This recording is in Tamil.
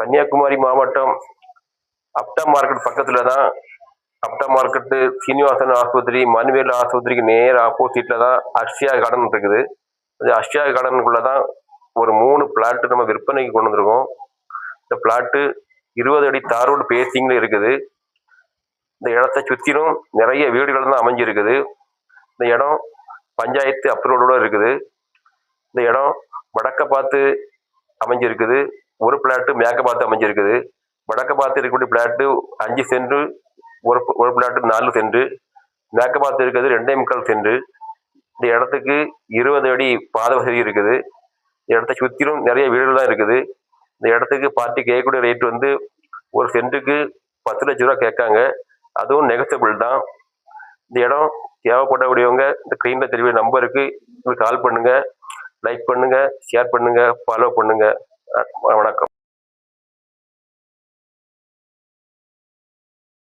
கன்னியாகுமரி மாவட்டம் அப்டா மார்க்கெட் பக்கத்தில் தான். அப்டா மார்க்கெட்டு சீனிவாசன் ஆஸ்பத்திரி, மனுவேல் ஆஸ்பத்திரிக்கு நேர் ஆப்போசிட்டில் தான் அக்ஷயா கார்டன் இருக்குது. இந்த அக்ஷயா கார்டனுக்குள்ளே தான் ஒரு 3 பிளாட்டு நம்ம விற்பனைக்கு கொண்டு வந்திருக்கோம். இந்த பிளாட்டு 20 அடி தார் ரோடு பேசிங்கில் இருக்குது. இந்த இடத்த சுற்றிலும் நிறைய வீடுகள் தான் அமைஞ்சிருக்குது. இந்த இடம் பஞ்சாயத்து அப்ரூவலோட இருக்குது. இந்த இடம் வடக்க பார்த்து அமைஞ்சிருக்குது. ஒரு பிளாட்டு மேற்க பார்த்து அமைஞ்சிருக்குது. வடக்க பார்த்து இருக்கக்கூடிய பிளாட்டு 5 சென்ட், ஒரு பிளாட்டு 4 சென்ட், மேற்க பார்த்து இருக்கிறது 2.25 சென்ட். இந்த இடத்துக்கு 20 அடி பாதை வசதி இருக்குது. இந்த இடத்த சுற்றிலும் நிறைய வீடுகள் தான் இருக்குது. இந்த இடத்துக்கு பார்ட்டி கேட்கக்கூடிய ரேட் வந்து ஒரு சென்ட்டுக்கு 10 லட்ச ரூபா கேட்காங்க. அதுவும் நெகசபிள் தான். இந்த இடம் தேவைப்படக்கூடியவங்க இந்த ஸ்க்ரீனில் தெரிய நம்பருக்கு கால் பண்ணுங்க, லைக் பண்ணுங்க, ஷேர் பண்ணுங்க, ஃபாலோ பண்ணுங்க. வணக்கம்.